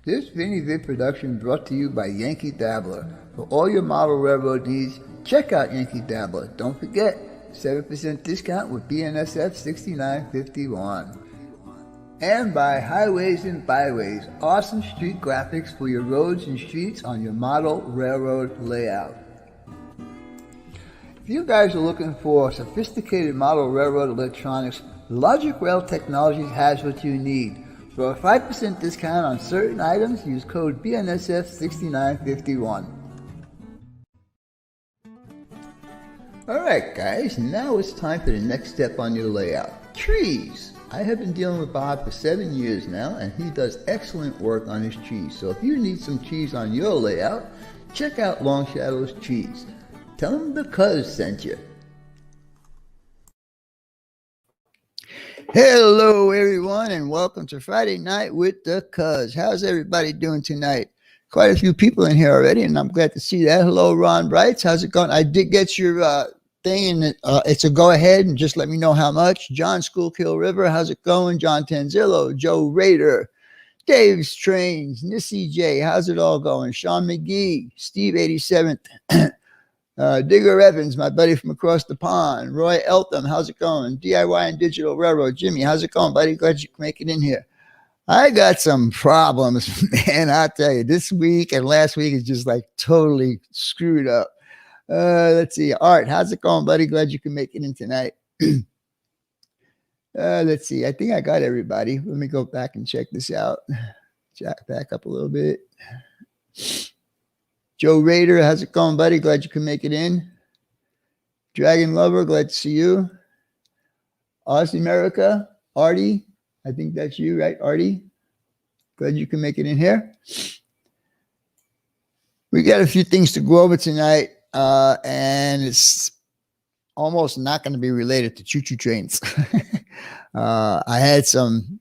This Vinny Vid production brought to you by Yankee Dabbler. For all your model railroad needs, check out Yankee Dabbler. Don't forget, 7% discount with BNSF 6951. And by Highways and Byways, awesome street graphics for your roads and streets on your model railroad layout. If you guys are looking for sophisticated model railroad electronics, Logic Rail Technologies has what you need. For a 5% discount on certain items, use code BNSF6951. Alright guys, now it's time for the next step on your layout. Trees! I have been dealing with Bob for 7 years now, and he does excellent work on his trees. So if you need some trees on your layout, check out Long Shadow's Trees. Tell him the cuzzz sent you. Hello everyone, and welcome to Friday Night with the Cuzzz. How's everybody doing tonight? Quite a few people in here already, and I'm glad to see that. Hello Ron Brights, how's it going? I did get your thing, and it's a go ahead, and just let me know how much. John Schuylkill River, how's it going? John Tanzillo, Joe Rader, Dave's Trains, Nissy J, how's it all going? Sean McGee, Steve 87th, Digger Evans, my buddy from across the pond. Roy Eltham, how's it going? DIY and Digital Railroad. Jimmy, how's it going, buddy? Glad you can make it in here. I got some problems, man. I'll tell you, this week and last week is just like totally screwed up. Let's see. Art, how's it going, buddy? Glad you can make it in tonight. Let's see. I think I got everybody. Let me go back and check this out. Back up a little bit. Joe Rader, how's it going, buddy? Glad you can make it in. Dragon Lover, glad to see you. Aussie America, Artie, I think that's you, right, Artie? Glad you can make it in here. We got a few things to go over tonight, and it's almost not going to be related to choo-choo trains. I had some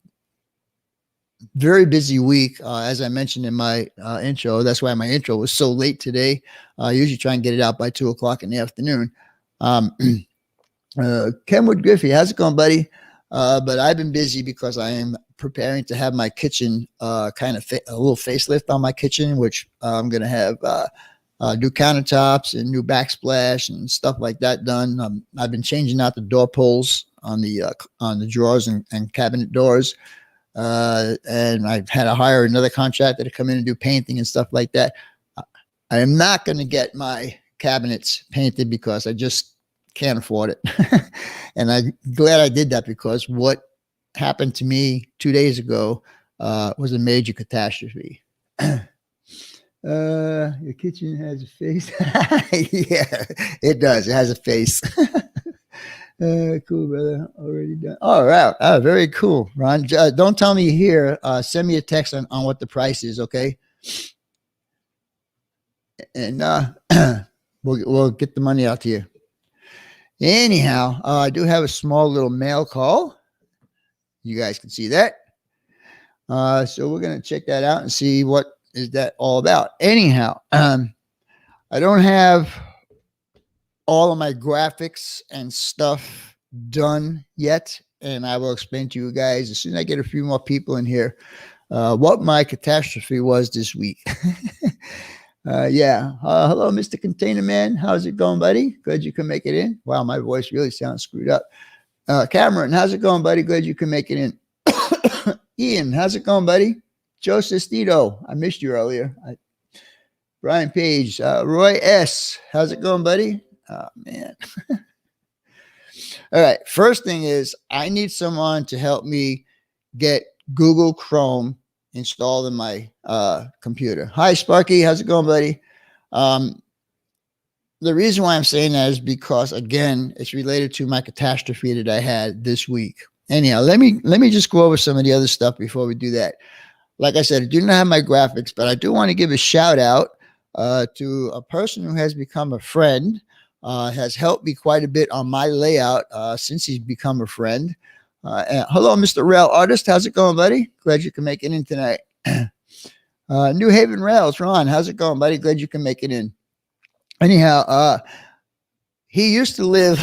very busy week, as I mentioned in my intro. That's why my intro was so late today. I usually try and get it out by 2 o'clock in the afternoon. Kenwood Griffey, how's it going, buddy? But I've been busy because I am preparing to have my kitchen kind of a little facelift on my kitchen, which I'm going to have new countertops and new backsplash and stuff like that done. I've been changing out the door pulls on the drawers and cabinet doors. And I've had to hire another contractor to come in and do painting and stuff like that. I am not going to get my cabinets painted because I just can't afford it. And I'm glad I did that, because what happened to me 2 days ago was a major catastrophe. Your kitchen has a face. Yeah, it does. It has a face. Cool, brother. Already done. All right. Very cool, Ron. Don't tell me here. Send me a text on what the price is, okay? And we'll get the money out to you. Anyhow, I do have a small little mail call. You guys can see that. So we're going to check that out and see what is that all about. Anyhow, I don't have all of my graphics and stuff done yet, and I will explain to you guys as soon as I get a few more people in here what my catastrophe was this week. Yeah. Hello, Mr. Container Man. How's it going, buddy? Glad you can make it in. Wow, my voice really sounds screwed up. Cameron, how's it going, buddy? Glad you can make it in. Ian, how's it going, buddy? Joe Sestito, I missed you earlier. Brian Page, Roy S, how's it going, buddy? Oh, man. All right. First thing is, I need someone to help me get Google Chrome installed in my computer. Hi, Sparky. How's it going, buddy? The reason why I'm saying that is because, again, it's related to my catastrophe that I had this week. Anyhow, let me just go over some of the other stuff before we do that. Like I said, I do not have my graphics, but I do want to give a shout out to a person who has become a friend. Has helped me quite a bit on my layout since he's become a friend. Hello, Mr. Rail Artist. How's it going, buddy? Glad you can make it in tonight. New Haven Rails. Ron, how's it going, buddy? Glad you can make it in. Anyhow, he used to live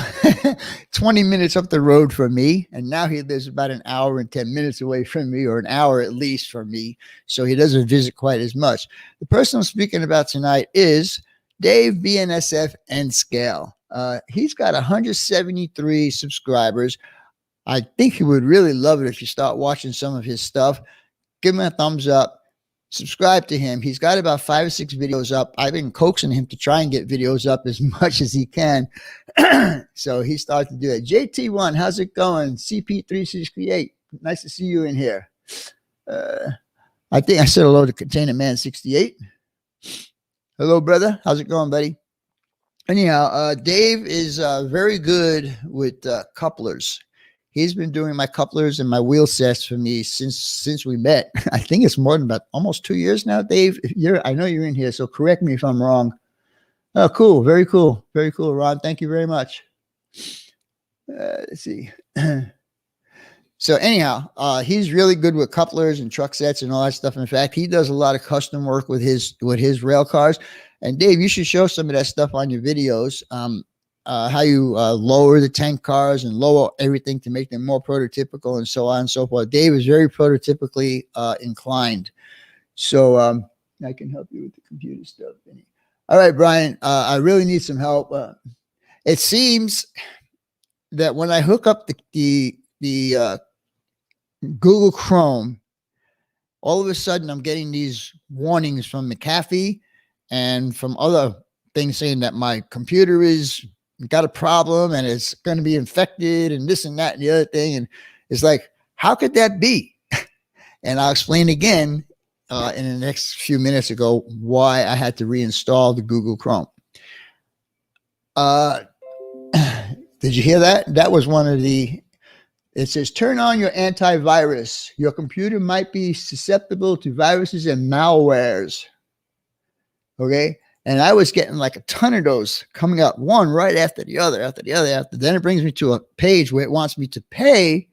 20 minutes up the road from me, and now he lives about an hour and 10 minutes away from me, or an hour at least from me. So he doesn't visit quite as much. The person I'm speaking about tonight is Dave BNSF and Scale. He's got 173 subscribers. I think he would really love it if you start watching some of his stuff. Give him a thumbs up. Subscribe to him. He's got about 5 or 6 videos up. I've been coaxing him to try and get videos up as much as he can. So he started to do it. JT1, how's it going? CP368, nice to see you in here. I think I said hello to Container Man 68. Hello, brother. How's it going, buddy? Anyhow, Dave is very good with couplers. He's been doing my couplers and my wheel sets for me since we met. I think it's more than about almost 2 years now, Dave. I know you're in here, so correct me if I'm wrong. Oh, cool. Very cool. Very cool, Ron. Thank you very much. Let's see. So anyhow, he's really good with couplers and truck sets and all that stuff. In fact, he does a lot of custom work with his rail cars. And Dave, you should show some of that stuff on your videos. How you lower the tank cars and lower everything to make them more prototypical and so on and so forth. Dave is very prototypically inclined. So I can help you with the computer stuff. All right, Brian, I really need some help. It seems that when I hook up the Google Chrome, all of a sudden I'm getting these warnings from McAfee and from other things saying that my computer is got a problem and it's going to be infected and this and that and the other thing. And it's like, how could that be? And I'll explain again in the next few minutes ago why I had to reinstall the Google Chrome. Did you hear that? That was one of the, it says, turn on your antivirus. Your computer might be susceptible to viruses and malwares. Okay. And I was getting like a ton of those coming up, one right after the other, after the other, after. Then it brings me to a page where it wants me to pay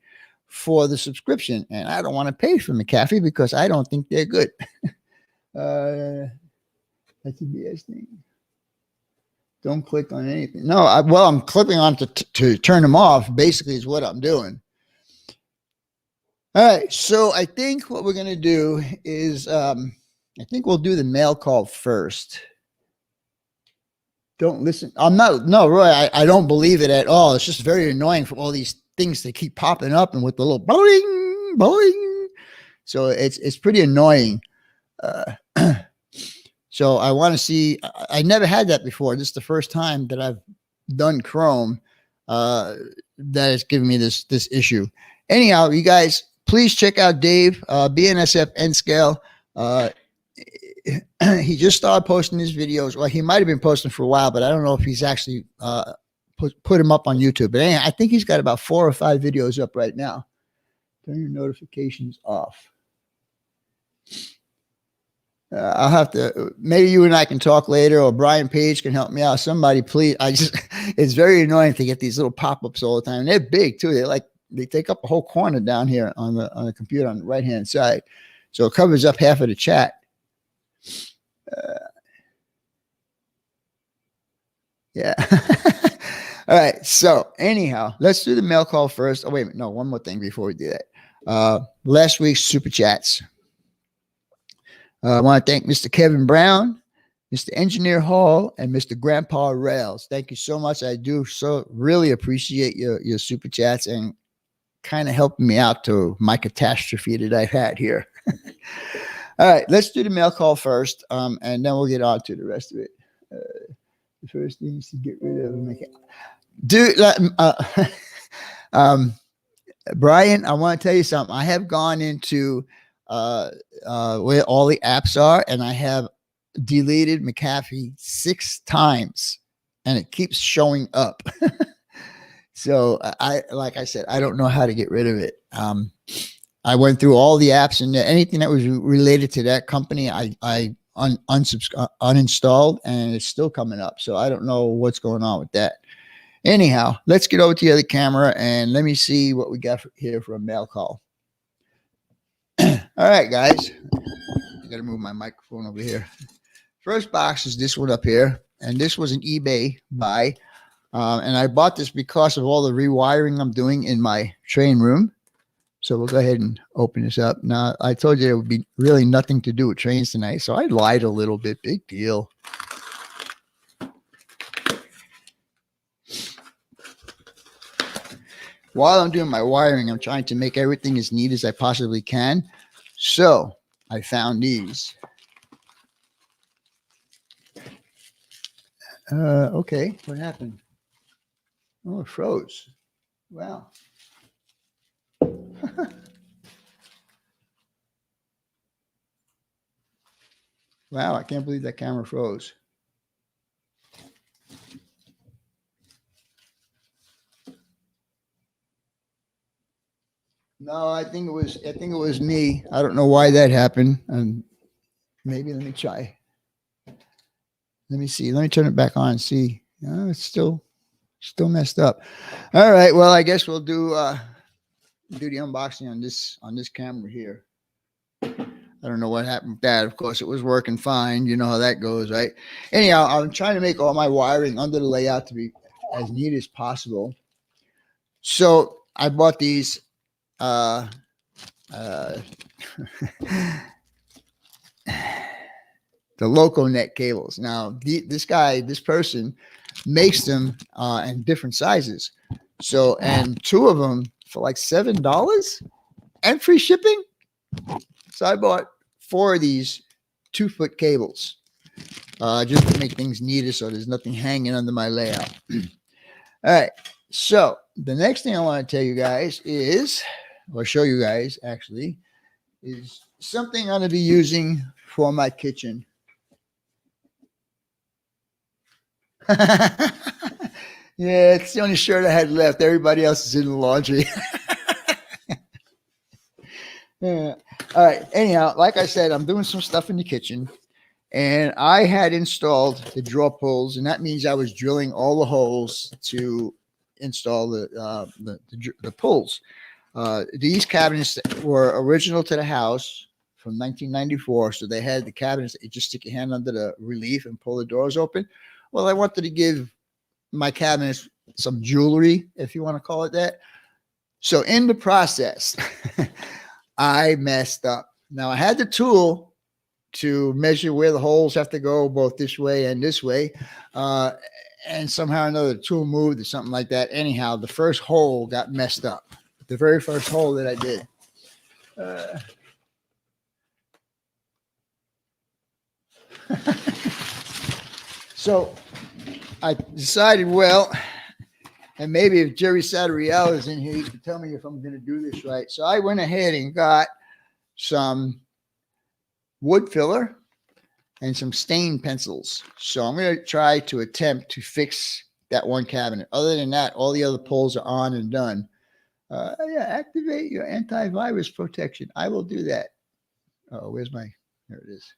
for the subscription. And I don't want to pay for McAfee because I don't think they're good. That's a BS thing. Don't click on anything. No, I'm clicking on to turn them off, basically is what I'm doing. All right. So I think what we're going to do is I think we'll do the mail call first. Don't listen. No, Roy, I don't believe it at all. It's just very annoying for all these things that keep popping up and with the little boing, boing. So it's pretty annoying. So I want to see, I never had that before. This is the first time that I've done Chrome that is giving me this issue. Anyhow, you guys, please check out Dave, BNSF N Scale. He just started posting his videos. Well, he might have been posting for a while, but I don't know if he's actually put him up on YouTube. But anyway, I think he's got about 4 or 5 videos up right now. Turn your notifications off. I'll have to, maybe you and I can talk later, or Brian Page can help me out. Somebody, please. It's very annoying to get these little pop-ups all the time. And they're big too. They take up a whole corner down here on the computer on the right-hand side. So it covers up half of the chat. Yeah. All right. So anyhow, let's do the mail call first. Oh, wait a minute. No, one more thing before we do that. Last week's super chats. I want to thank Mr. Kevin Brown, Mr. Engineer Hall, and Mr. Grandpa Rails. Thank you so much. I do so really appreciate your super chats and kind of helping me out to my catastrophe that I've had here. All right, let's do the mail call first, and then we'll get on to the rest of it. The first thing is to get rid of them. Dude, Brian, I want to tell you something. I have gone into where all the apps are, and I have deleted McAfee 6 times, and it keeps showing up. So like I said, I don't know how to get rid of it. I went through all the apps, and anything that was related to that company, I uninstalled, and it's still coming up. So I don't know what's going on with that. Anyhow, let's get over to the other camera, and let me see what we got here for a mail call. All right, guys. I got to move my microphone over here. First box is this one up here, and this was an eBay buy. And I bought this because of all the rewiring I'm doing in my train room. So we'll go ahead and open this up. Now, I told you there would be really nothing to do with trains tonight, so I lied a little bit. Big deal. While I'm doing my wiring, I'm trying to make everything as neat as I possibly can. So I found these. Okay, what happened? Oh, it froze. Wow. Wow, I can't believe that camera froze. No, I think it was me. I don't know why that happened. Maybe let me try. Let me see. Let me turn it back on and see. It's still messed up. All right. Well, I guess we'll do the unboxing on this camera here. I don't know what happened with that. Of course, it was working fine. You know how that goes, right? Anyhow, I'm trying to make all my wiring under the layout to be as neat as possible. So I bought these the LocoNet cables. Now, this person makes them in different sizes. So, and two of them for like $7 and free shipping. So I bought 4 of these 2-foot cables just to make things neater so there's nothing hanging under my layout. All right. So the next thing I want to tell you guys is, or show you guys actually, is something I'm going to be using for my kitchen. Yeah, it's the only shirt I had left. Everybody else is in the laundry. Yeah. All right. Anyhow, like I said, I'm doing some stuff in the kitchen, and I had installed the draw pulls, and that means I was drilling all the holes to install the pulls. These cabinets were original to the house from 1994, so they had the cabinets that you just stick your hand under the relief and pull the doors open. Well, I wanted to give my cabinets some jewelry, if you want to call it that. So in the process, I messed up. Now I had the tool to measure where the holes have to go, both this way and this way. And somehow or another, the tool moved or something like that. Anyhow, the first hole got messed up. The very first hole that I did. So I decided, well, and maybe if Jerry Sadariel is in here, he can tell me if I'm going to do this right. So I went ahead and got some wood filler and some stain pencils. So I'm going to try to attempt to fix that one cabinet. Other than that, all the other pulls are on and done. Yeah, activate your antivirus protection. I will do that. Oh, where's my, there it is.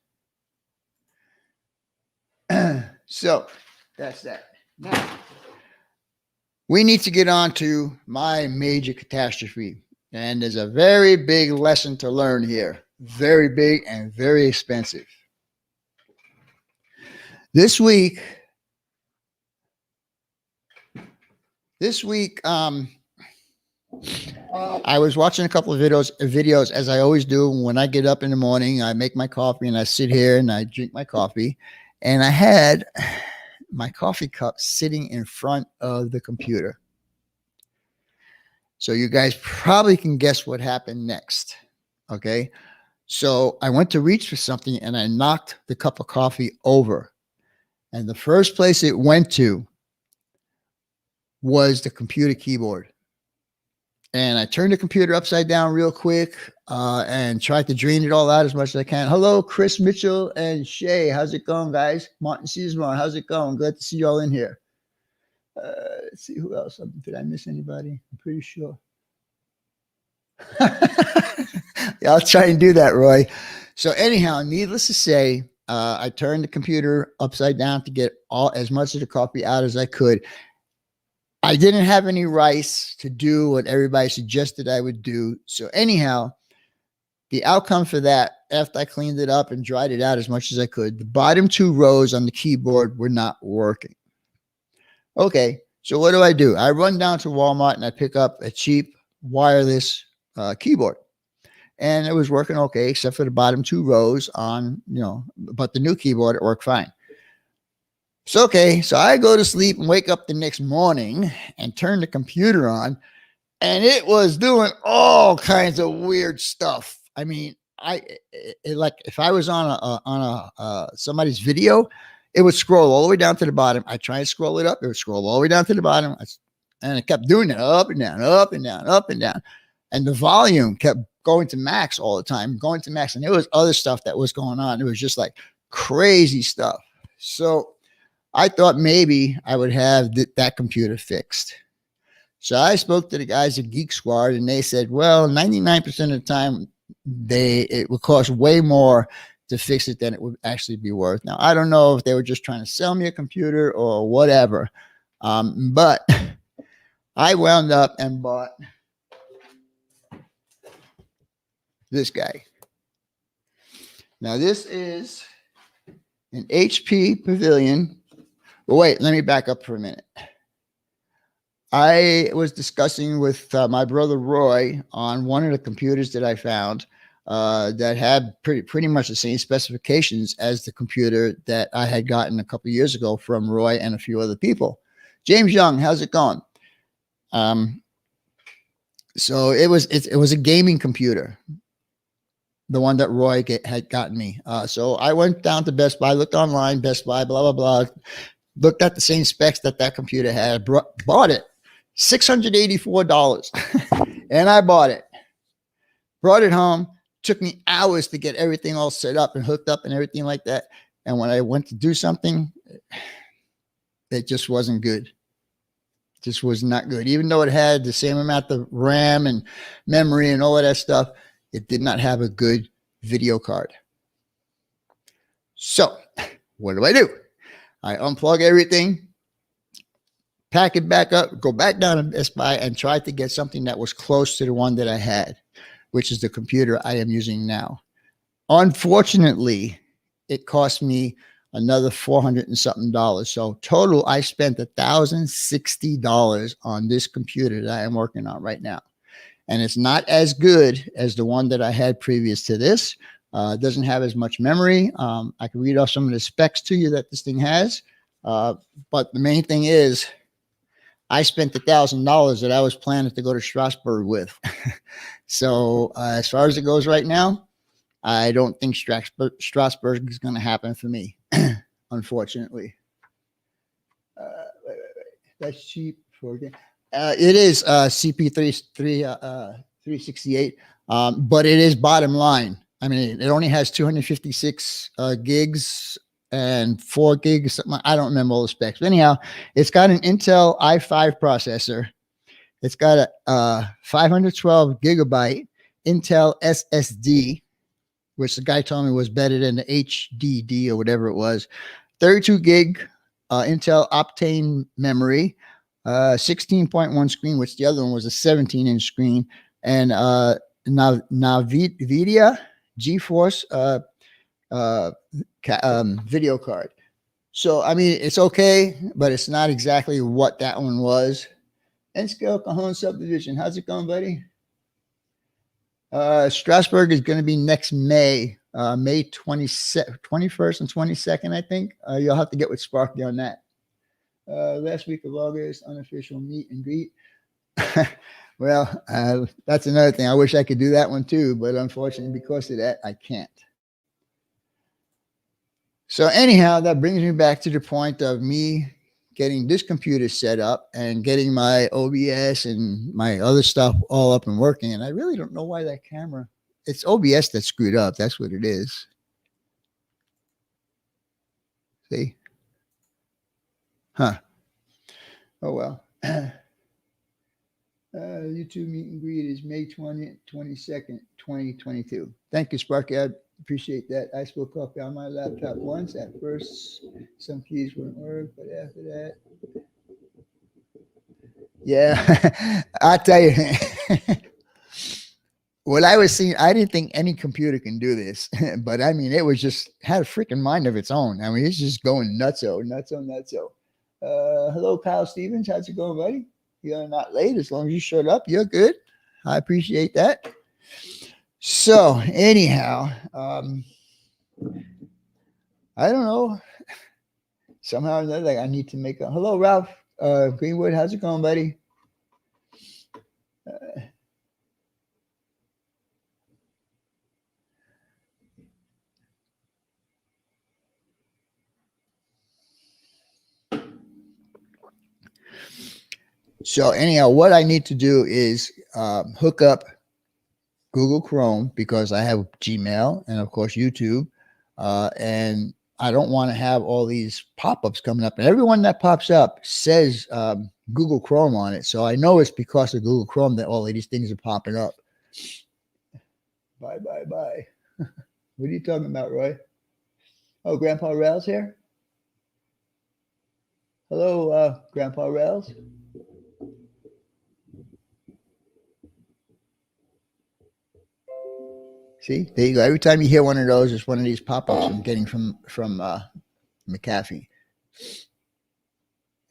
So that's that. Now, we need to get on to my major catastrophe. And there's a very big lesson to learn here. Very big and very expensive. This week, I was watching a couple of videos as I always do. When I get up in the morning, I make my coffee and I sit here and I drink my coffee. And I had my coffee cup sitting in front of the computer. So you guys probably can guess what happened next. Okay. So I went to reach for something and I knocked the cup of coffee over. And the first place it went to was the computer keyboard. And I turned the computer upside down real quick and tried to drain it all out as much as I can. Hello, Chris Mitchell and Shay. How's it going, guys? Martin Seasmore, how's it going? Glad to see you all in here. Let's see who else. Did I miss anybody? I'm pretty sure. Yeah, I'll try and do that, Roy. So anyhow, needless to say, I turned the computer upside down to get as much of the coffee out as I could. I didn't have any rice to do what everybody suggested I would do. So anyhow, the outcome for that, after I cleaned it up and dried it out as much as I could, the bottom 2 rows on the keyboard were not working. Okay, So what do? I run down to Walmart and I pick up a cheap wireless keyboard. And it was working okay, except for the bottom 2 rows on, but the new keyboard, it worked fine. So, okay. So I go to sleep and wake up the next morning and turn the computer on, and it was doing all kinds of weird stuff. I mean, like if I was on somebody's video, it would scroll all the way down to the bottom. I try and scroll it up, it would scroll all the way down to the bottom, and it kept doing it up and down, up and down, up and down, and the volume kept going to max all the time, going to max, and there was other stuff that was going on. It was just like crazy stuff. So I thought maybe I would have that computer fixed. So I spoke to the guys at Geek Squad, and they said, well, 99% of the time, it would cost way more to fix it than it would actually be worth. Now, I don't know if they were just trying to sell me a computer or whatever, but I wound up and bought this guy. Now, this is an HP Pavilion. But wait, let me back up for a minute. I was discussing with my brother Roy on one of the computers that I found that had pretty much the same specifications as the computer that I had gotten a couple of years ago from Roy and a few other people. James Young, how's it going? So it was a gaming computer, the one that Roy had gotten me. So I went down to Best Buy, looked online, Best Buy, blah, blah, blah, looked at the same specs that computer had, bought it, $684. And I bought it, brought it home, took me hours to get everything all set up and hooked up and everything like that. And when I went to do something, it just wasn't good. Just was not good. Even though it had the same amount of RAM and memory and all of that stuff, it did not have a good video card. So what do? I unplug everything, pack it back up, go back down to Best Buy and try to get something that was close to the one that I had, which is the computer I am using now. Unfortunately, it cost me another $400 and something. So total, I spent $1,060 on this computer that I am working on right now. And it's not as good as the one that I had previous to this. It doesn't have as much memory. I can read off some of the specs to you that this thing has. But the main thing is I spent $1,000 that I was planning to go to Strasbourg with. So as far as it goes right now, I don't think Strasbourg is going to happen for me, unfortunately. That's cheap for it is CP368, but it is bottom line. I mean, it only has 256 gigs and 4 gigs. Something. I don't remember all the specs. But anyhow, it's got an Intel i5 processor. It's got a 512 gigabyte Intel SSD, which the guy told me was better than the HDD or whatever it was. 32 gig Intel Optane memory, 16.1 screen, which the other one was a 17-inch screen, and NVIDIA GeForce video card. So, I mean, it's okay, but it's not exactly what that one was. N-Scale Cajon Subdivision. How's it going, buddy? Strasbourg is going to be next May, May 21st and 22nd, I think. You'll have to get with Sparky on that. Last week of August, unofficial meet and greet. Well, that's another thing. I wish I could do that one too, but unfortunately, because of that, I can't. So anyhow, that brings me back to the point of me getting this computer set up and getting my OBS and my other stuff all up and working. And I really don't know why that camera, it's OBS that screwed up. That's what it is. See? Huh. Oh, well. YouTube meet and greet is May 22nd, 2022. Thank you, Sparky. I appreciate that. I spoke up on my laptop once. At first, some keys wouldn't work, but after that, yeah, I'll tell you. What I was seeing, I didn't think any computer can do this, but I mean, it was just had a freaking mind of its own. I mean, it's just going nutso. Hello, Kyle Stevens. How's it going, buddy? You're not late. As long as you showed up, you're good. I appreciate that. So, anyhow, I don't know. Somehow or another, like I need to make a hello, Ralph Greenwood. How's it going, buddy? So anyhow, what I need to do is hook up Google Chrome because I have Gmail and of course YouTube, and I don't want to have all these pop-ups coming up. And everyone that pops up says Google Chrome on it, so I know it's because of Google Chrome that all of these things are popping up. Bye, bye, bye. What are you talking about, Roy? Oh, Grandpa Rails here. Hello, Grandpa Rails. See, there you go. Every time you hear one of those, it's one of these pop-ups I'm getting from McAfee.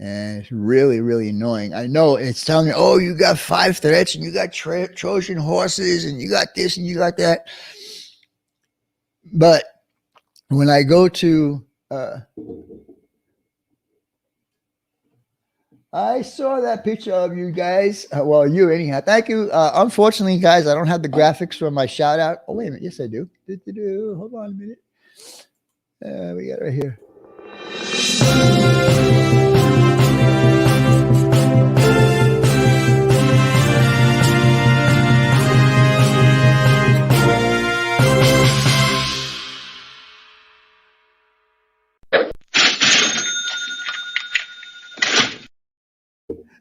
And it's really, really annoying. I know it's telling me, oh, you got 5 threats and you got Trojan horses and you got this and you got that. But when I go to, I saw that picture of you guys. Well, you anyhow. Thank you. Unfortunately, guys, I don't have the graphics for my shout out. Oh, wait a minute. Yes, I do. Hold on a minute. We got it right here.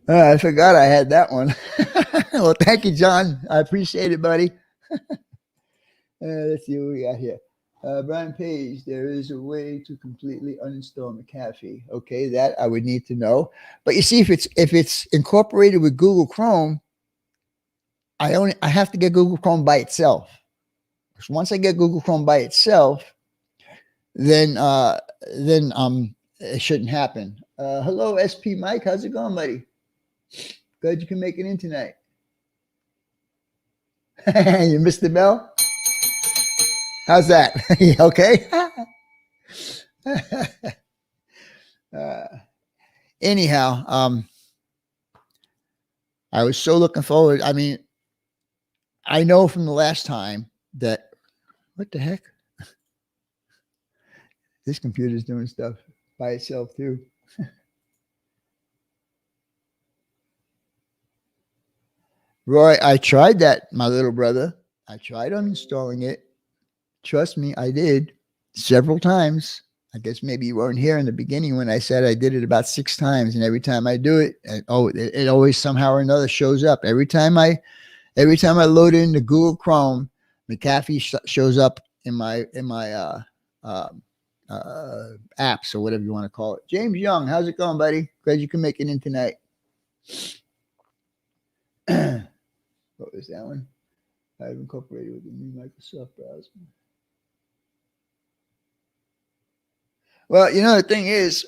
I forgot I had that one. Well, thank you, John. I appreciate it, buddy. Let's see what we got here. Brian Page, there is a way to completely uninstall McAfee. Okay, that I would need to know. But you see, if it's incorporated with Google Chrome, I have to get Google Chrome by itself. So once I get Google Chrome by itself, then it shouldn't happen. Hello, SP Mike. How's it going, buddy? Glad you can make it in tonight. You missed the bell? How's that? Okay? Anyhow, I was so looking forward. I mean, I know from the last time that, what the heck? This computer's doing stuff by itself too. Roy, I tried that, my little brother. I tried uninstalling it. Trust me, I did several times. I guess maybe you weren't here in the beginning when I said I did it about 6 times, and every time I do it, it always somehow or another shows up. Every time I load into Google Chrome, McAfee shows up in my apps or whatever you want to call it. James Young, how's it going, buddy? Glad you can make it in tonight. What was that one? I've incorporated with the new Microsoft browser. Well, you know, the thing is,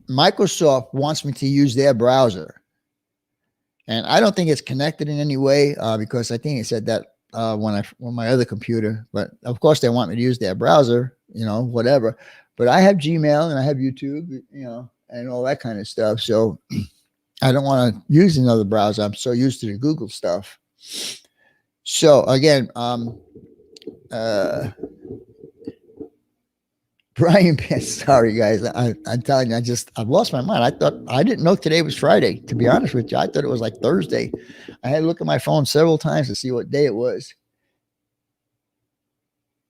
Microsoft wants me to use their browser. And I don't think it's connected in any way because I think it said that on my other computer. But of course, they want me to use their browser, you know, whatever. But I have Gmail and I have YouTube, you know, and all that kind of stuff. So I don't want to use another browser. I'm so used to the Google stuff. So again, Brian, sorry guys, I'm telling you, I've lost my mind. I didn't know today was Friday. To be honest with you, I thought it was like Thursday. I had to look at my phone several times to see what day it was.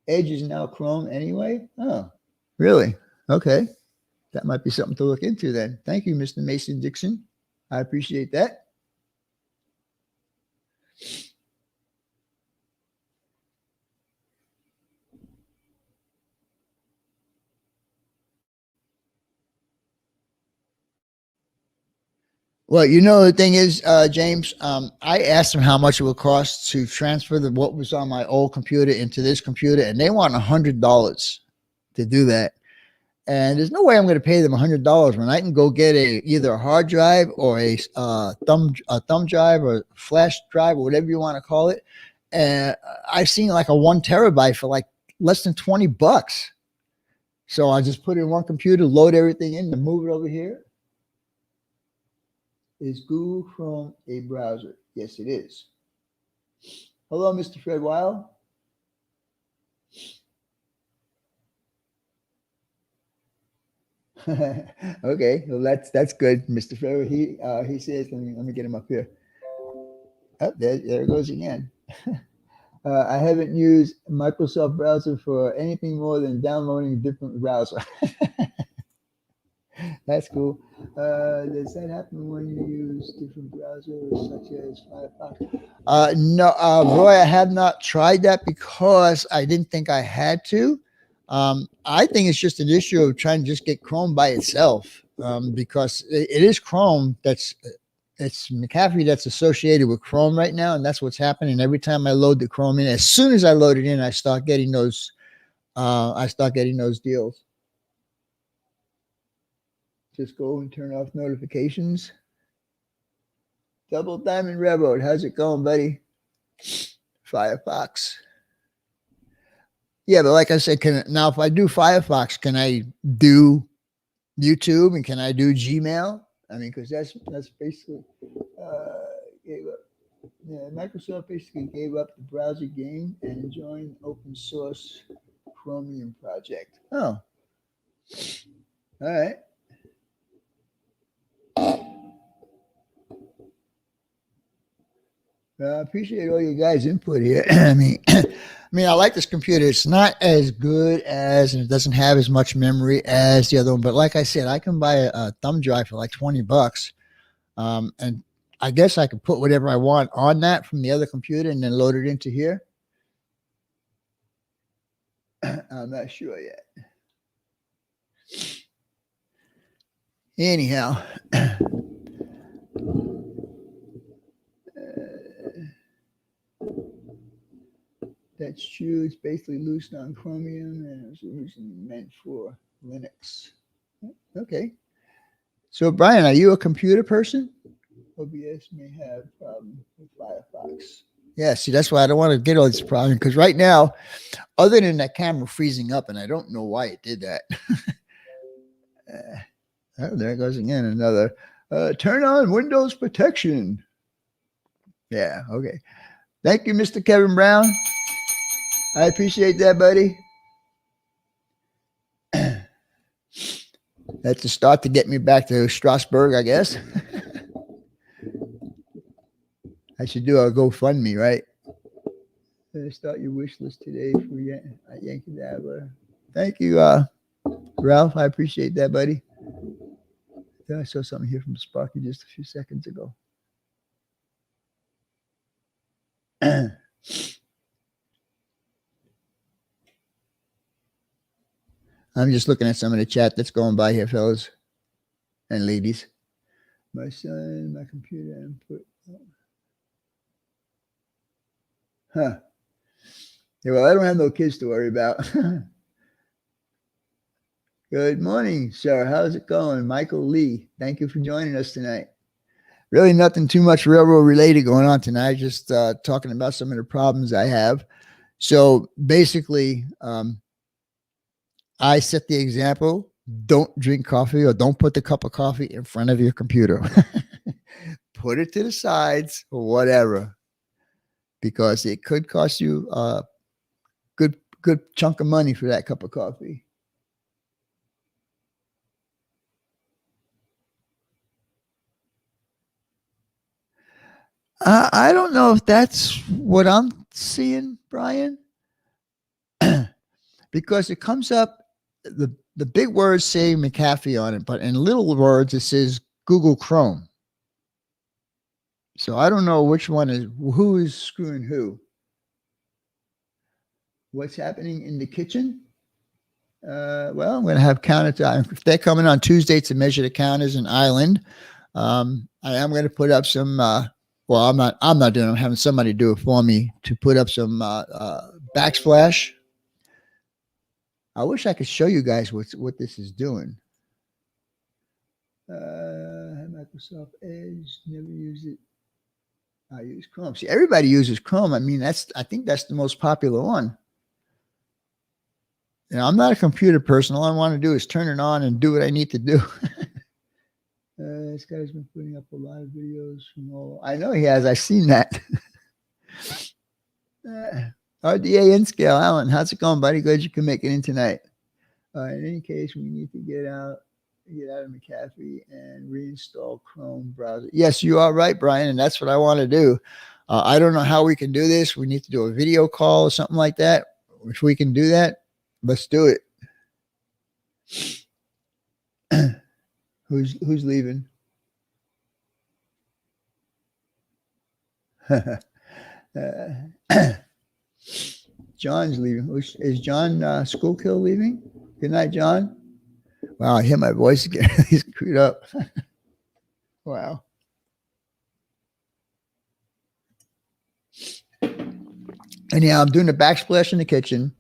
Edge is now Chrome anyway. Oh, really? Okay, that might be something to look into then. Thank you, Mr. Mason Dixon. I appreciate that. Well, you know, the thing is, James, I asked them how much it would cost to transfer what was on my old computer into this computer, and they want $100 to do that. And there's no way I'm going to pay them $100 when I can go get either a hard drive or a thumb drive or flash drive or whatever you want to call it. And I've seen like a 1 terabyte for like less than $20. So I just put it in one computer, load everything in, and move it over here. Is Google Chrome a browser? Yes, it is. Hello, Mr. Fred Weil. Okay, well that's good, Mr. Fred. He says, let me get him up here. Oh, there it goes again. I haven't used Microsoft browser for anything more than downloading a different browser. That's cool. Does that happen when you use different browsers such as Firefox? No, Roy, I have not tried that because I didn't think I had to. I think it's just an issue of trying to just get Chrome by itself, because it is Chrome it's McAfee that's associated with Chrome right now, and that's what's happening. Every time I load the Chrome in, as soon as I load it in, I start getting those deals. Just go and turn off notifications. Double Diamond Railroad, how's it going, buddy? Firefox. Yeah, but like I said, now if I do Firefox, can I do YouTube and can I do Gmail? I mean, because that's basically gave up. Yeah, Microsoft basically gave up the browser game and joined open source Chromium project. Oh, all right. I appreciate all you guys' input here. I mean, I like this computer. It's not as good as, and it doesn't have as much memory as the other one. But like I said, I can buy a thumb drive for like $20, and I guess I could put whatever I want on that from the other computer and then load it into here. I'm not sure yet. Anyhow. That's true. It's basically loose on Chromium and it's originally meant for Linux. Okay. So, Brian, are you a computer person? OBS may have problem with Firefox. Yeah, see, that's why I don't want to get all this problem, because right now, other than that camera freezing up, and I don't know why it did that. Oh, there it goes again. Another turn on Windows protection. Yeah, okay. Thank you, Mr. Kevin Brown. I appreciate that, buddy. That's a start to get me back to Strasbourg, I guess. I should do a GoFundMe, right? Start your wish list today for Yankee Dabbler. Thank you, Ralph. I appreciate that, buddy. I saw something here from Sparky just a few seconds ago. I'm just looking at some of the chat that's going by here, fellas and ladies. My son, my computer input. Huh. Yeah, well, I don't have no kids to worry about. Good morning, sir. How's it going? Michael Lee. Thank you for joining us tonight. Really nothing too much railroad related going on tonight. Just talking about some of the problems I have. So basically, I set the example. Don't drink coffee or don't put the cup of coffee in front of your computer. Put it to the sides or whatever, because it could cost you a good chunk of money for that cup of coffee. I don't know if that's what I'm seeing, Brian, because it comes up, the big words say McAfee on it, but in little words, it says Google Chrome. So I don't know which one is, who is screwing who. What's happening in the kitchen? Well, I'm going to have counters. If they're coming on Tuesday to measure the counters in Ireland, I am going to put up some, well, I'm not doing it. I'm having somebody do it for me to put up some backsplash. I wish I could show you guys what this is doing. Microsoft Edge, never use it. I use Chrome. See, everybody uses Chrome. I mean, I think that's the most popular one. You know, I'm not a computer person. All I want to do is turn it on and do what I need to do. This guy's been putting up a lot of videos from all. I know he has. I've seen that. RDA in scale, Alan. How's it going, buddy? Glad you can make it in tonight. In any case, we need to get out of McAfee and reinstall Chrome browser. Yes, you are right, Brian, and that's what I want to do. I don't know how we can do this. We need to do a video call or something like that. If we can do that, let's do it. Who's leaving? John's leaving. Is John Schoolkill leaving? Good night, John. Wow, I hear my voice again. He's screwed up. Wow. Anyhow, I'm doing the backsplash in the kitchen.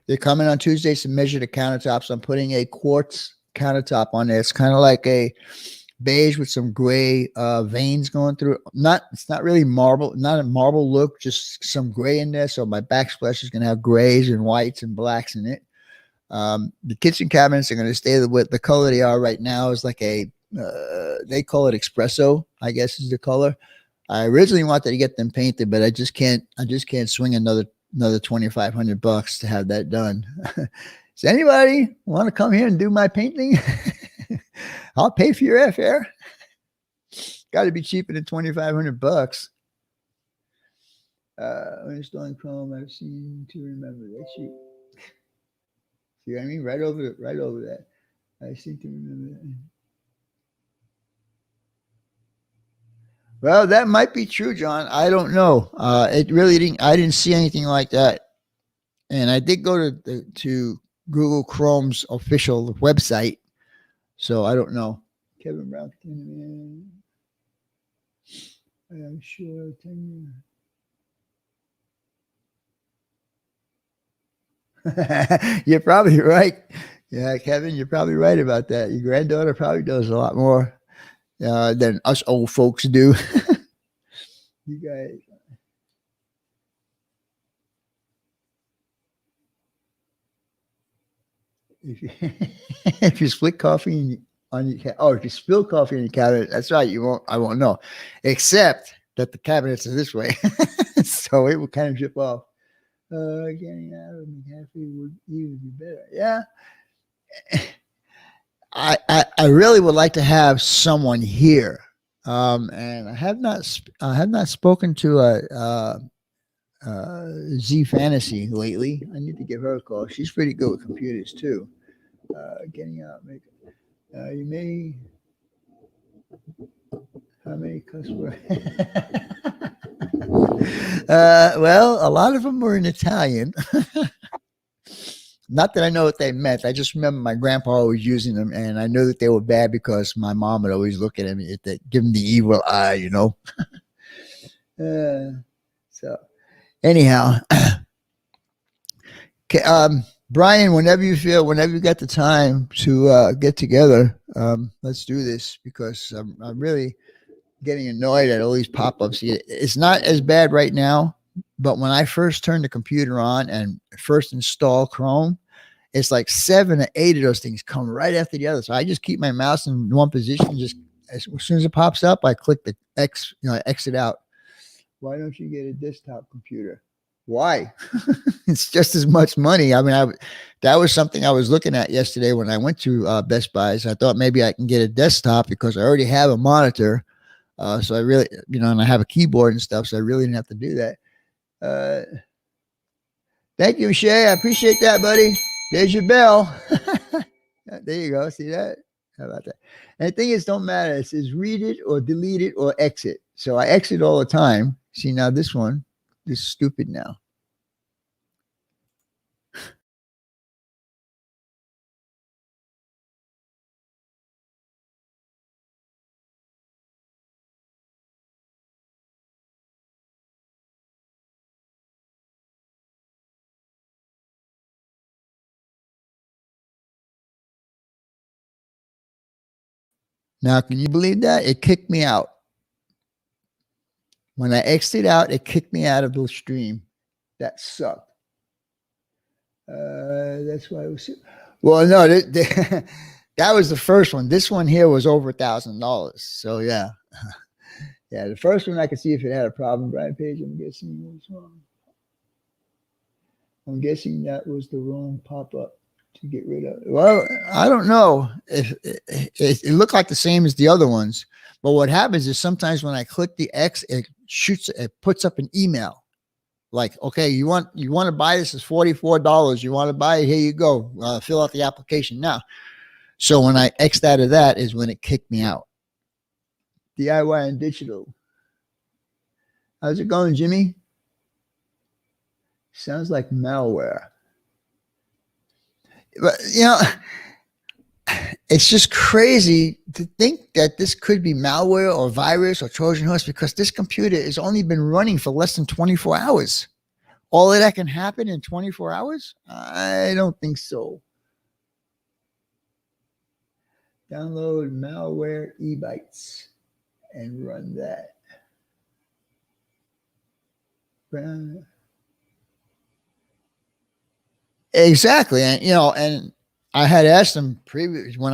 They're coming on Tuesdays to measure the countertops. I'm putting a quartz countertop on there. It's kind of like a beige with some gray veins going through it. It's not really marble, not a marble look, just some gray in there. So my backsplash is going to have grays and whites and blacks in it. The kitchen cabinets are going to stay with the color they are right now. Is like a they call it espresso, I guess is the color. I originally wanted to get them painted, but I just can't swing another $2,500 to have that done. Does anybody want to come here and do my painting? I'll pay for your airfare. Got to be cheaper than $2,500. Installing Chrome, I've seen to remember. That's cheap. See what I mean? Right over that. I seem to remember that. Well, that might be true, John. I don't know. It really didn't. I didn't see anything like that. And I did go to Google Chrome's official website, so I don't know. Kevin Brown, I'm sure. You're probably right. Yeah, Kevin, you're probably right about that. Your granddaughter probably does a lot more than us old folks do. You guys. If you split coffee on your if you spill coffee in your cabinet, that's right. I won't know, except that the cabinets are this way, so it will kind of drip off. Getting out of McAfee would even be better. Yeah, I really would like to have someone here, and I have not spoken to Z Fantasy lately. I need to give her a call. She's pretty good with computers too. Getting out, you may. How many cuss words? Well, a lot of them were in Italian. Not that I know what they meant. I just remember my grandpa always using them, and I knew that they were bad because my mom would always look at him, give him the evil eye, you know. So, anyhow, Brian, whenever you got the time to get together, let's do this because I'm really getting annoyed at all these pop-ups. It's not as bad right now, but when I first turned the computer on and first install Chrome, it's like 7 or 8 of those things come right after the other. So I just keep my mouse in one position. Just as soon as it pops up, I click the X, exit out. Why don't you get a desktop computer? Why? It's just as much money. I mean, that was something I was looking at yesterday when I went to Best Buy. I thought maybe I can get a desktop because I already have a monitor. So I really, and I have a keyboard and stuff. So I really didn't have to do that. Thank you, Shay. I appreciate that, buddy. There's your bell. There you go. See that? How about that? And the thing is, don't matter. It says read it or delete it or exit. So I exit all the time. See, now this is stupid now. Now, can you believe that? It kicked me out. When I exited out, it kicked me out of the stream. That sucked. That's why it was. Well, no, that was the first one. This one here was over $1,000. So yeah, yeah. The first one I could see if it had a problem. Brian Page, I'm guessing was wrong. I'm guessing that was the wrong pop-up to get rid of. Well, I don't know. It looked like the same as the other ones, but what happens is sometimes when I click the X, it puts up an email. Like, okay, you want to buy this is $44. You want to buy it? Here you go. Fill out the application now. So when I X'd out of that is when it kicked me out. DIY and digital. How's it going, Jimmy? Sounds like malware. But, it's just crazy to think that this could be malware or virus or Trojan horse because this computer has only been running for less than 24 hours. All of that can happen in 24 hours? I don't think so. Download malware eBytes and run that. Exactly. And I had asked him previous when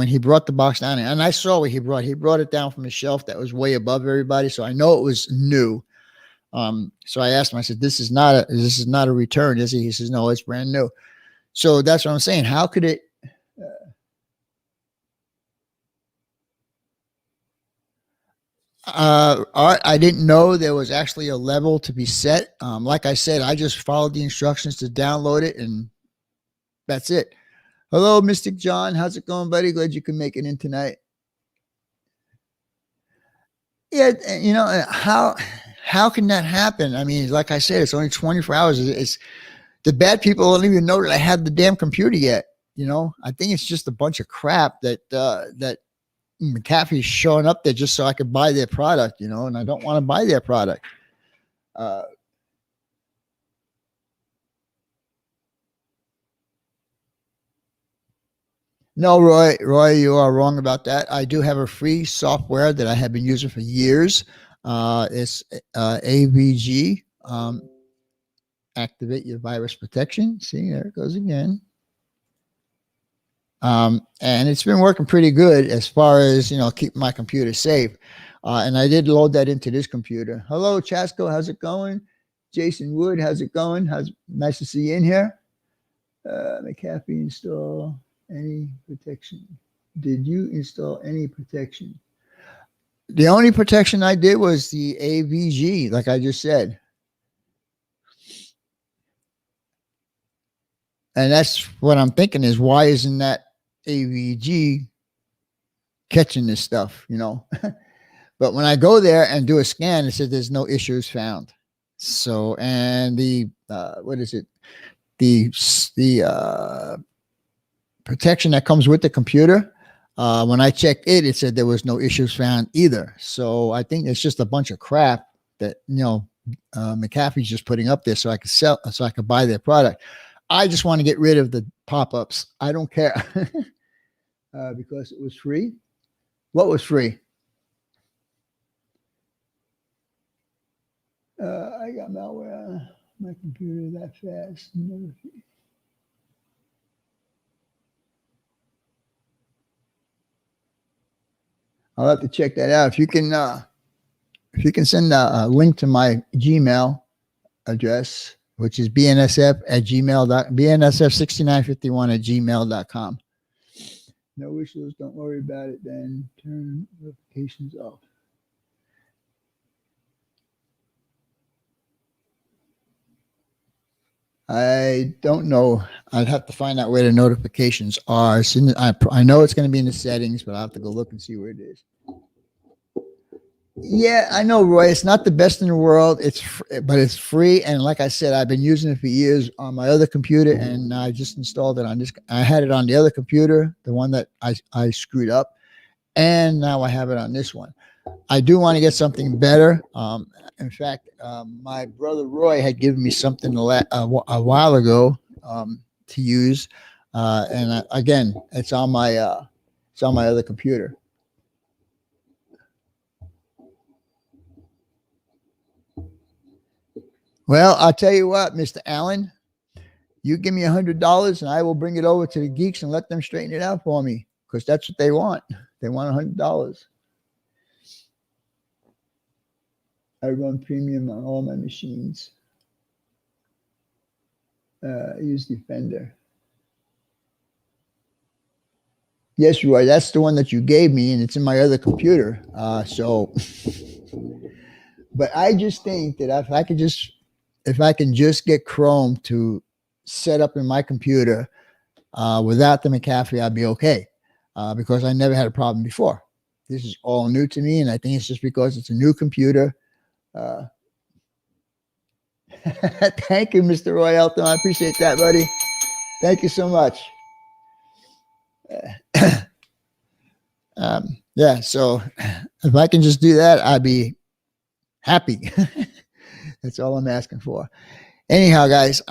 he brought the box down, and I saw what he brought it down from a shelf that was way above everybody. So I know it was new. So I asked him, I said, this is not a return, is it? He says, no, it's brand new. So that's what I'm saying. How could it, I didn't know there was actually a level to be set. Like I said, I just followed the instructions to download it and that's it. Hello, Mystic John. How's it going, buddy? Glad you can make it in tonight. Yeah. How can that happen? I mean, like I said, it's only 24 hours. It's the bad people don't even know that I have the damn computer yet. I think it's just a bunch of crap that McAfee's showing up there just so I could buy their product, and I don't want to buy their product. No, Roy, you are wrong about that. I do have a free software that I have been using for years. It's AVG. Activate your virus protection. See, there it goes again. And it's been working pretty good as far as, keeping my computer safe. And I did load that into this computer. Hello, Chasco. How's it going? Jason Wood, how's it going? Nice to see you in here. McAfee install any protection. Did you install any protection? The only protection I did was the AVG, like I just said. And that's what I'm thinking is, why isn't that AVG catching this stuff, But when I go there and do a scan, it says there's no issues found. So, and the, what is it? The protection that comes with the computer, when I checked it said there was no issues found either. So I think it's just a bunch of crap that, McAfee's just putting up there so I could buy their product. I just want to get rid of the pop-ups. I don't care because it was free. What was free? I got malware on my computer that fast. I'll have to check that out. If you can send a link to my Gmail address, which is bnsf6951@gmail.com. No issues. Don't worry about it. Then turn notifications off. I don't know. I'd have to find out where the notifications are. I know it's going to be in the settings, but I'll have to go look and see where it is. Yeah, I know, Roy. It's not the best in the world. But it's free. And like I said, I've been using it for years on my other computer, and I just installed it on this. I had it on the other computer, the one that I screwed up, and now I have it on this one. I do want to get something better. In fact, my brother Roy had given me something a while ago to use, and again, it's on my other computer. Well, I'll tell you what, Mr. Allen, you give me $100 and I will bring it over to the geeks and let them straighten it out for me because that's what they want. They want $100. I run premium on all my machines. Use Defender. Yes, Roy, that's the one that you gave me, and it's in my other computer. But I just think that if I can just get Chrome to set up in my computer without the McAfee, I'd be okay because I never had a problem before. This is all new to me, and I think it's just because it's a new computer. Thank you, Mr. Roy Elton. I appreciate that, buddy. Thank you so much. Yeah, so if I can just do that, I'd be happy. That's all I'm asking for. Anyhow, guys,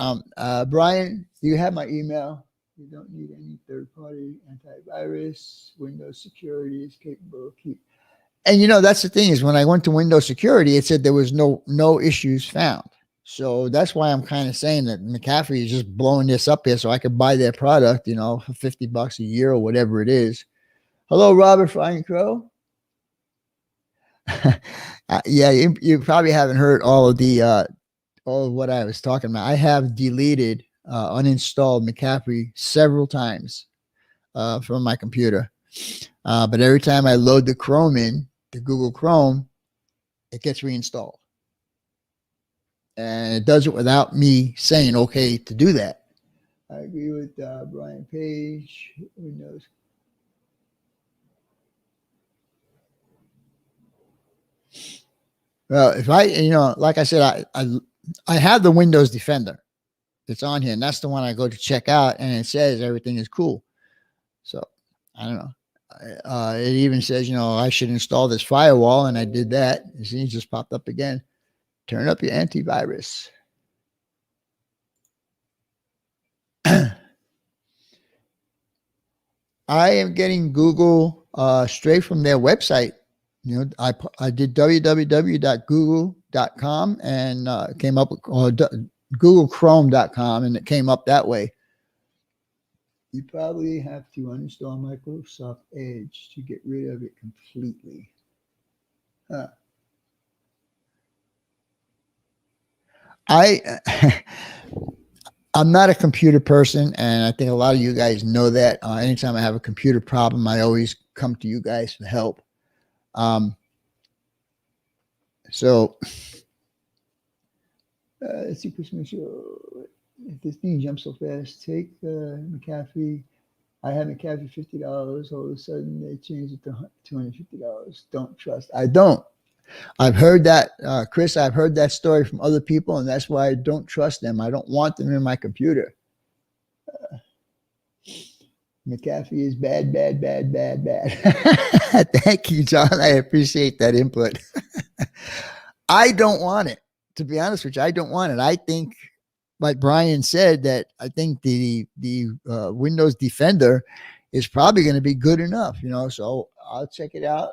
Brian, you have my email. You don't need any third-party antivirus. Windows security is capable of keep. And that's the thing is when I went to Windows security, it said there was no issues found. So that's why I'm kind of saying that McAfee is just blowing this up here so I could buy their product, for $50 a year or whatever it is. Hello, Robert Flying Crow. Yeah, you probably haven't heard all of what I was talking about. I have deleted, uninstalled McAfee several times from my computer. But every time I load the Chrome in, the Google Chrome, it gets reinstalled. And it does it without me saying okay to do that. I agree with Brian Page. Windows. Well, if I, like I said, I have the Windows Defender. It's on here, and that's the one I go to check out, and it says everything is cool. So I don't know. It even says, I should install this firewall, and I did that. You see, it just popped up again. Turn up your antivirus. I am getting Google straight from their website. I did www.google.com and came up with googlechrome.com, and it came up that way. You probably have to uninstall Microsoft Edge to get rid of it completely. Huh. I'm not a computer person, and I think a lot of you guys know that. Anytime I have a computer problem, I always come to you guys for help. So let's see, Christmas show. If this thing jumps so fast, take McAfee. I had McAfee $50. All of a sudden, they changed it to $250. Don't trust. I don't. I've heard that, Chris. I've heard that story from other people, and that's why I don't trust them. I don't want them in my computer. McAfee is bad, bad, bad, bad, bad. Thank you, John. I appreciate that input. I don't want it. To be honest with you, I don't want it. I think, like Brian said, that I think the Windows Defender is probably going to be good enough. So I'll check it out.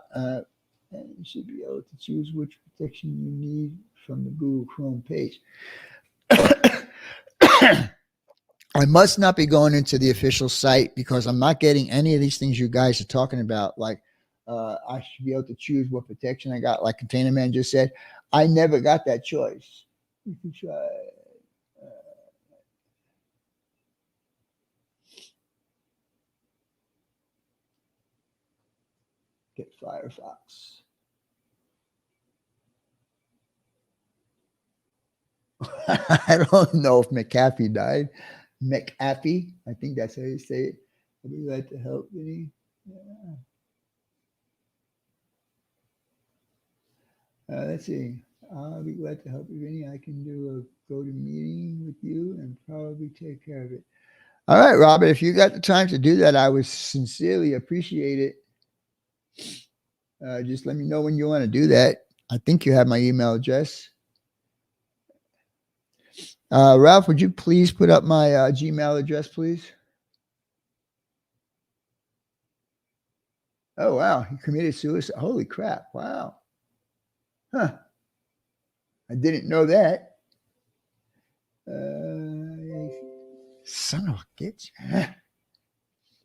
And you should be able to choose which protection you need from the Google Chrome page. I must not be going into the official site because I'm not getting any of these things you guys are talking about. Like I should be able to choose what protection I got, like Container Man just said. I never got that choice. You can try. Get Firefox. I don't know if McAfee died. McAfee, I think that's how you say it. I'd be glad to help, Vinny. Yeah. Let's see. I'll be glad to help you, Vinny. I can do a go-to-meeting with you and probably take care of it. All right, Robert, if you got the time to do that, I would sincerely appreciate it. Just let me know when you want to do that. I think you have my email address. Ralph, would you please put up my Gmail address, please? Oh, wow. He committed suicide. Holy crap. Wow. Huh. I didn't know that. Son of a bitch.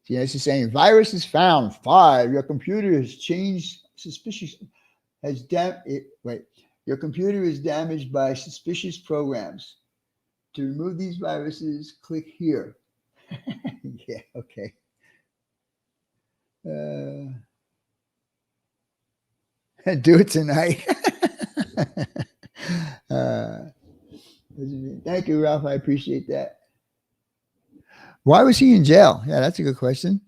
See, this is saying virus is found. 5. Your computer has changed suspicious. Your computer is damaged by suspicious programs. To remove these viruses, click here. Yeah, okay. Do it tonight. Thank you, Ralph. I appreciate that. Why was he in jail? Yeah, that's a good question.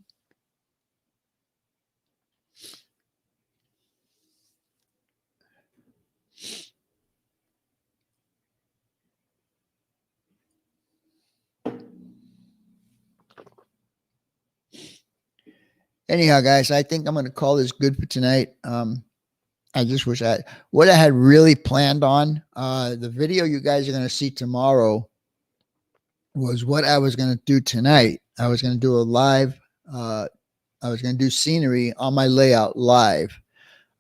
Anyhow, guys, I think I'm going to call this good for tonight. I just wish what I had really planned on, the video you guys are going to see tomorrow was what I was going to do tonight. I was going to do a live, I was going to do scenery on my layout live.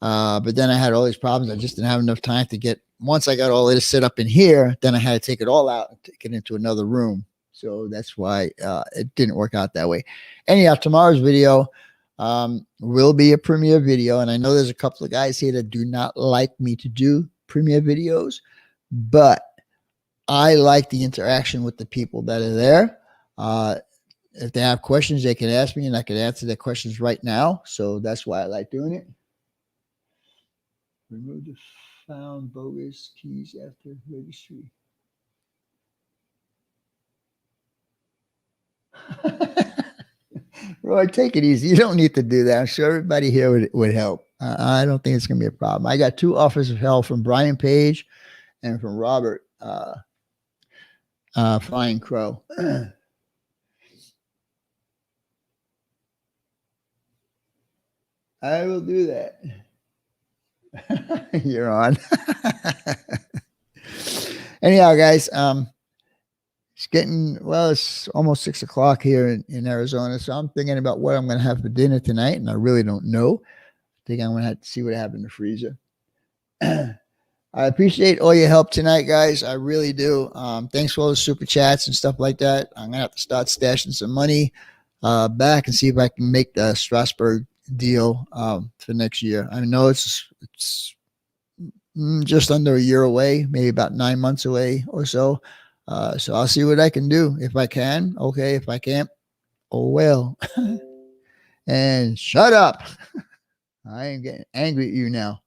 But then I had all these problems. I just didn't have enough time to once I got all this set up in here, then I had to take it all out and take it into another room. So that's why it didn't work out that way. Anyhow, tomorrow's video will be a premiere video. And I know there's a couple of guys here that do not like me to do premiere videos, but I like the interaction with the people that are there. If they have questions, they can ask me and I can answer their questions right now. So that's why I like doing it. Remove the found bogus keys after registry. Roy, take it easy. You don't need to do that. I'm sure everybody here would help. I don't think it's going to be a problem. I got 2 offers of help from Brian Page and from Robert Flying Crow. I will do that. You're on. Anyhow, guys, it's almost 6 o'clock here in Arizona. So I'm thinking about what I'm going to have for dinner tonight. And I really don't know. I think I'm going to have to see what I have in the freezer. I appreciate all your help tonight, guys. I really do. Thanks for all the super chats and stuff like that. I'm going to have to start stashing some money back and see if I can make the Strasbourg deal for next year. I know it's just under a year away, maybe about 9 months away or so. So I'll see what I can do. If I can, okay. If I can't, oh well. And shut up. I ain't getting angry at you now.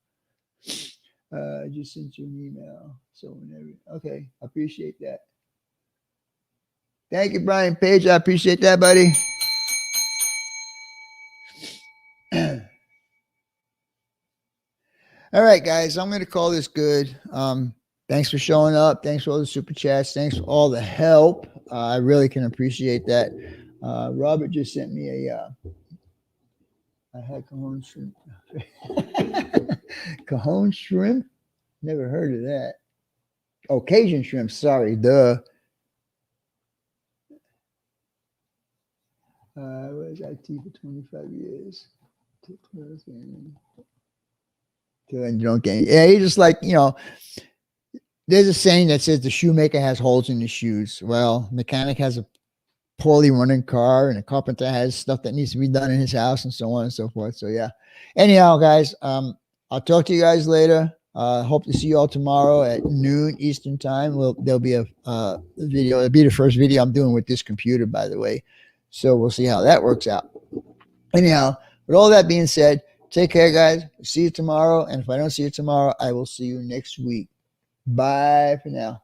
I just sent you an email. So whenever, okay, I appreciate that. Thank you, Brian Page. I appreciate that, buddy. All right, guys, I'm going to call this good. Thanks for showing up. Thanks for all the super chats. Thanks for all the help. I really can appreciate that. Robert just sent me I had Cajon shrimp. Cajon shrimp? Never heard of that. Oh, Cajun shrimp. Sorry. Duh. I was IT for 25 years. And you don't get it. Yeah, he's just like, there's a saying that says the shoemaker has holes in his shoes. Well, mechanic has a poorly running car, and a carpenter has stuff that needs to be done in his house, and so on and so forth. So yeah. Anyhow, guys, I'll talk to you guys later. Hope to see you all tomorrow at noon Eastern time. There'll be a video. It'll be the first video I'm doing with this computer, by the way. So we'll see how that works out. Anyhow, with all that being said, take care, guys. See you tomorrow. And if I don't see you tomorrow, I will see you next week. Bye for now.